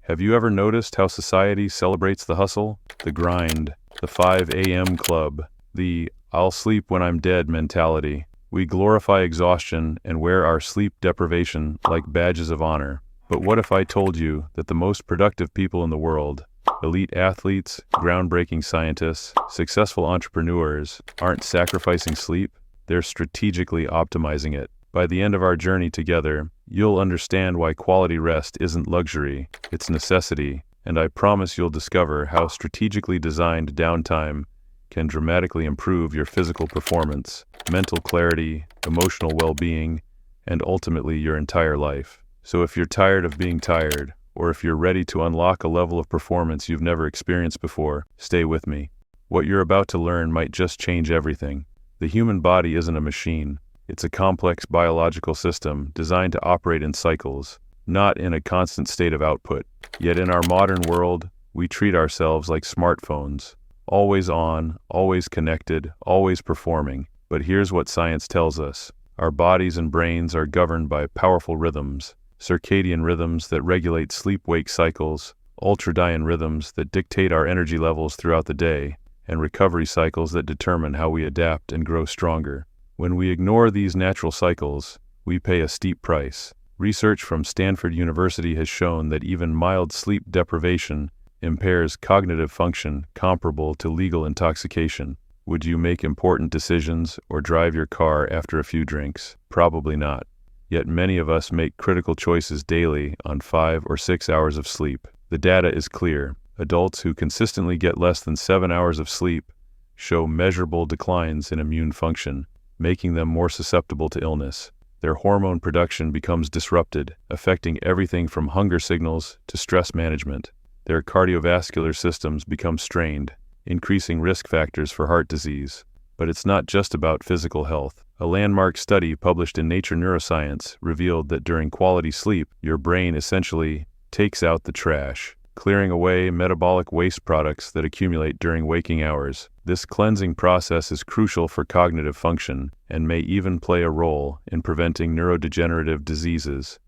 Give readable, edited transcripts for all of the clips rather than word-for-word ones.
Have you ever noticed how society celebrates the hustle, the grind, the 5 a.m. club, the "I'll sleep when I'm dead" mentality? We glorify exhaustion and wear our sleep deprivation like badges of honor. But what if I told you that the most productive people in the world, elite athletes, groundbreaking scientists, successful entrepreneurs, aren't sacrificing sleep? They're strategically optimizing it. By the end of our journey together, you'll understand why quality rest isn't luxury, it's necessity, and I promise you'll discover how strategically designed downtime can dramatically improve your physical performance, mental clarity, emotional well-being, and ultimately your entire life. So if you're tired of being tired, or if you're ready to unlock a level of performance you've never experienced before, stay with me. What you're about to learn might just change everything. The human body isn't a machine. It's a complex biological system designed to operate in cycles, not in a constant state of output. Yet in our modern world, we treat ourselves like smartphones, always on, always connected, always performing. But here's what science tells us. Our bodies and brains are governed by powerful rhythms, circadian rhythms that regulate sleep-wake cycles, ultradian rhythms that dictate our energy levels throughout the day, and recovery cycles that determine how we adapt and grow stronger. When we ignore these natural cycles, we pay a steep price. Research from Stanford University has shown that even mild sleep deprivation impairs cognitive function comparable to legal intoxication. Would you make important decisions or drive your car after a few drinks? Probably not. Yet many of us make critical choices daily on 5 or 6 hours of sleep. The data is clear. Adults who consistently get less than 7 hours of sleep show measurable declines in immune function, making them more susceptible to illness. Their hormone production becomes disrupted, affecting everything from hunger signals to stress management. Their cardiovascular systems become strained, increasing risk factors for heart disease. But it's not just about physical health. A landmark study published in Nature Neuroscience revealed that during quality sleep, your brain essentially takes out the trash, clearing away metabolic waste products that accumulate during waking hours. This cleansing process is crucial for cognitive function and may even play a role in preventing neurodegenerative diseases.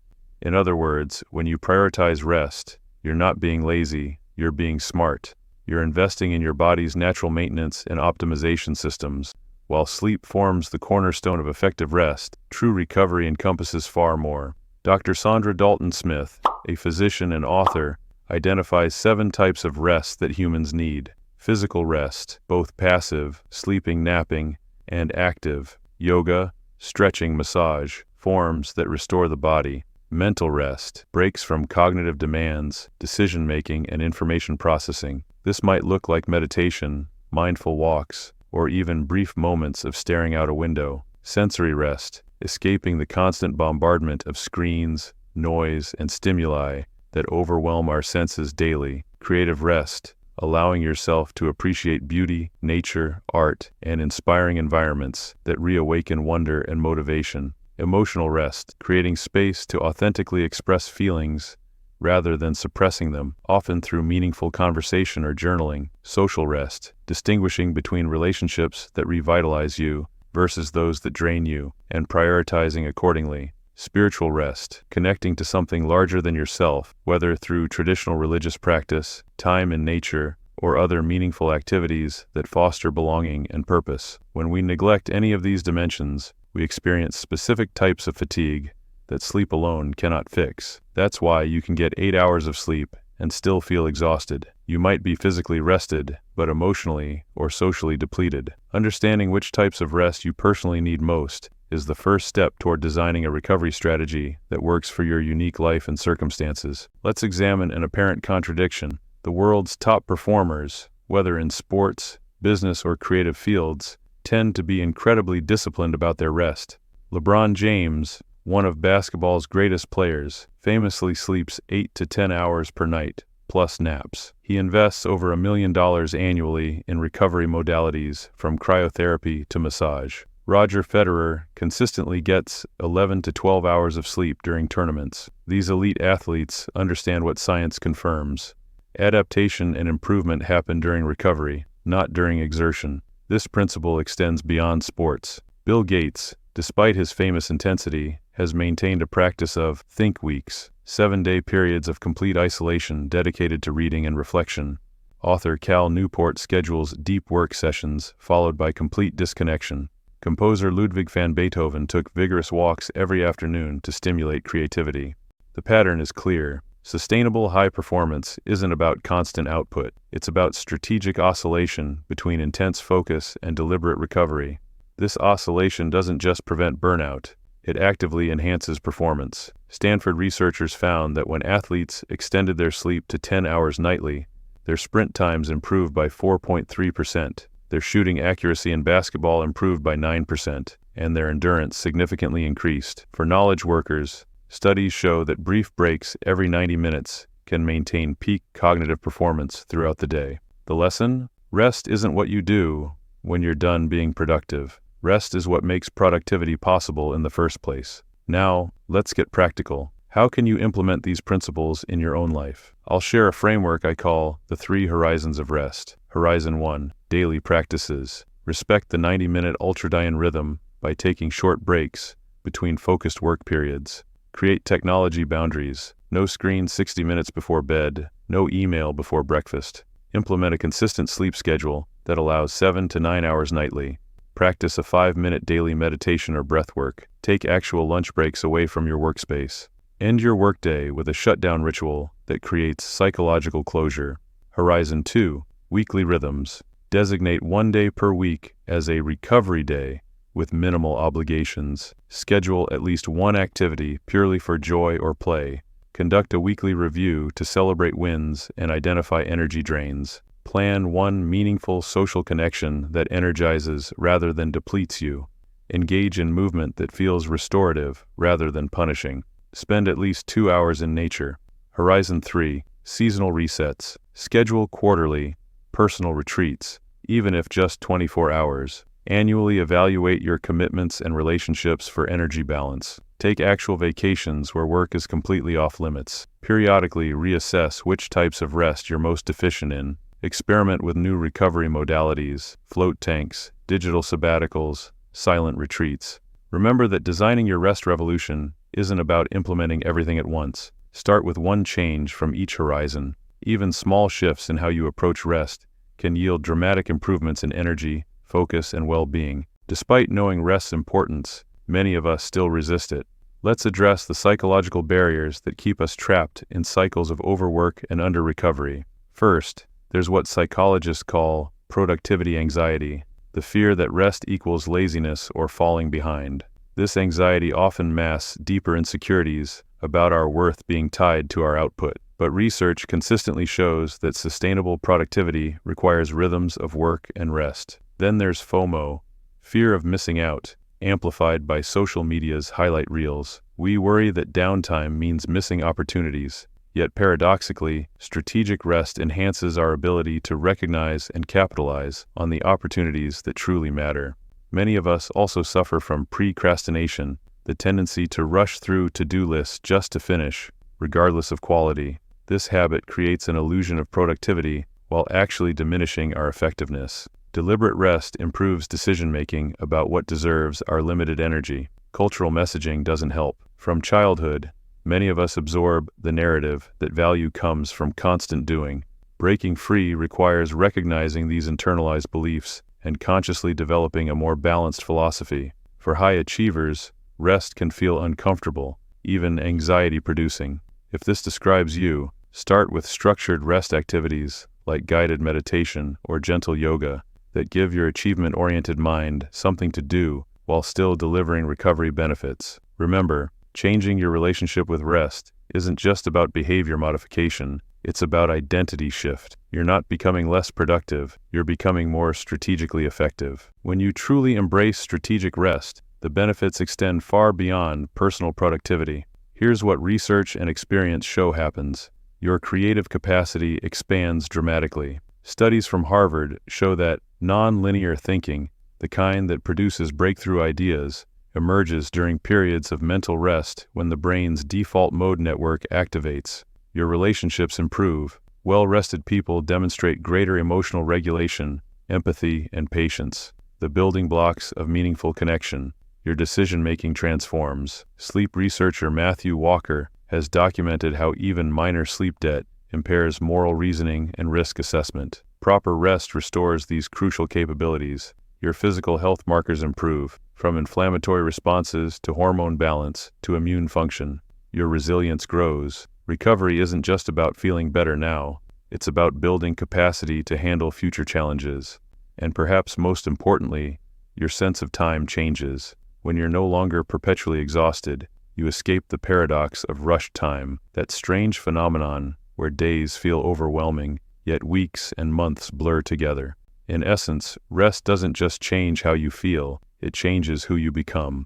In other words, when you prioritize rest, you're not being lazy, you're being smart. You're investing in your body's natural maintenance and optimization systems. While sleep forms the cornerstone of effective rest, true recovery encompasses far more. Dr. Sandra Dalton Smith, a physician and author, identifies 7 types of rest that humans need. Physical rest, both passive, sleeping, napping, and active, yoga, stretching, massage, forms that restore the body. Mental rest, breaks from cognitive demands, decision-making, and information processing. This might look like meditation, mindful walks, or even brief moments of staring out a window. Sensory rest, escaping the constant bombardment of screens, noise, and stimuli that overwhelm our senses daily. Creative rest, allowing yourself to appreciate beauty, nature, art, and inspiring environments that reawaken wonder and motivation. Emotional rest, creating space to authentically express feelings rather than suppressing them, often through meaningful conversation or journaling. Social rest, distinguishing between relationships that revitalize you versus those that drain you, and prioritizing accordingly. Spiritual rest, connecting to something larger than yourself, whether through traditional religious practice, time in nature, or other meaningful activities that foster belonging and purpose. When we neglect any of these dimensions, we experience specific types of fatigue that sleep alone cannot fix. That's why you can get 8 hours of sleep and still feel exhausted. You might be physically rested, but emotionally or socially depleted. Understanding which types of rest you personally need most is the first step toward designing a recovery strategy that works for your unique life and circumstances. Let's examine an apparent contradiction. The world's top performers, whether in sports, business, or creative fields, tend to be incredibly disciplined about their rest. LeBron James, one of basketball's greatest players, famously sleeps 8 to 10 hours per night, plus naps. He invests over $1 million annually in recovery modalities from cryotherapy to massage. Roger Federer consistently gets 11 to 12 hours of sleep during tournaments. These elite athletes understand what science confirms. Adaptation and improvement happen during recovery, not during exertion. This principle extends beyond sports. Bill Gates, despite his famous intensity, has maintained a practice of think weeks, 7-day periods of complete isolation dedicated to reading and reflection. Author Cal Newport schedules deep work sessions followed by complete disconnection. Composer Ludwig van Beethoven took vigorous walks every afternoon to stimulate creativity. The pattern is clear. Sustainable high performance isn't about constant output. It's about strategic oscillation between intense focus and deliberate recovery. This oscillation doesn't just prevent burnout. It actively enhances performance. Stanford researchers found that when athletes extended their sleep to 10 hours nightly, their sprint times improved by 4.3%, their shooting accuracy in basketball improved by 9%, and their endurance significantly increased. For knowledge workers, studies show that brief breaks every 90 minutes can maintain peak cognitive performance throughout the day. The lesson? Rest isn't what you do when you're done being productive. Rest is what makes productivity possible in the first place. Now, let's get practical. How can you implement these principles in your own life? I'll share a framework I call the 3 horizons of rest. Horizon 1, daily practices. Respect the 90-minute ultradian rhythm by taking short breaks between focused work periods. Create technology boundaries. No screen 60 minutes before bed, no email before breakfast. Implement a consistent sleep schedule that allows 7 to 9 hours nightly. Practice a 5-minute daily meditation or breath work. Take actual lunch breaks away from your workspace. End your workday with a shutdown ritual that creates psychological closure. Horizon 2, weekly rhythms. Designate 1 day per week as a recovery day with minimal obligations. Schedule at least one activity purely for joy or play. Conduct a weekly review to celebrate wins and identify energy drains. Plan one meaningful social connection that energizes rather than depletes you. Engage in movement that feels restorative rather than punishing. Spend at least 2 hours in nature. Horizon 3, seasonal resets. Schedule quarterly, personal retreats, even if just 24 hours. Annually evaluate your commitments and relationships for energy balance. Take actual vacations where work is completely off limits. Periodically reassess which types of rest you're most deficient in. Experiment with new recovery modalities, float tanks, digital sabbaticals, silent retreats. Remember that designing your rest revolution isn't about implementing everything at once. Start with one change from each horizon. Even small shifts in how you approach rest can yield dramatic improvements in energy, focus, and well-being. Despite knowing rest's importance, many of us still resist it. Let's address the psychological barriers that keep us trapped in cycles of overwork and under-recovery. First, there's what psychologists call productivity anxiety, the fear that rest equals laziness or falling behind. This anxiety often masks deeper insecurities about our worth being tied to our output. But research consistently shows that sustainable productivity requires rhythms of work and rest. Then there's FOMO, fear of missing out, amplified by social media's highlight reels. We worry that downtime means missing opportunities. Yet paradoxically, strategic rest enhances our ability to recognize and capitalize on the opportunities that truly matter. Many of us also suffer from procrastination, the tendency to rush through to-do lists just to finish, regardless of quality. This habit creates an illusion of productivity while actually diminishing our effectiveness. Deliberate rest improves decision-making about what deserves our limited energy. Cultural messaging doesn't help. From childhood, many of us absorb the narrative that value comes from constant doing. Breaking free requires recognizing these internalized beliefs and consciously developing a more balanced philosophy. For high achievers, rest can feel uncomfortable, even anxiety-producing. If this describes you, start with structured rest activities like guided meditation or gentle yoga that give your achievement-oriented mind something to do while still delivering recovery benefits. Remember, changing your relationship with rest isn't just about behavior modification, it's about identity shift. You're not becoming less productive, you're becoming more strategically effective. When you truly embrace strategic rest, the benefits extend far beyond personal productivity. Here's what research and experience show happens. Your creative capacity expands dramatically. Studies from Harvard show that non-linear thinking, the kind that produces breakthrough ideas, emerges during periods of mental rest when the brain's default mode network activates. Your relationships improve. Well-rested people demonstrate greater emotional regulation, empathy, and patience, the building blocks of meaningful connection. Your decision-making transforms. Sleep researcher Matthew Walker has documented how even minor sleep debt impairs moral reasoning and risk assessment. Proper rest restores these crucial capabilities. Your physical health markers improve, from inflammatory responses to hormone balance to immune function. Your resilience grows. Recovery isn't just about feeling better now, it's about building capacity to handle future challenges. And perhaps most importantly, your sense of time changes. When you're no longer perpetually exhausted, you escape the paradox of rushed time, that strange phenomenon where days feel overwhelming, yet weeks and months blur together. In essence, rest doesn't just change how you feel, it changes who you become.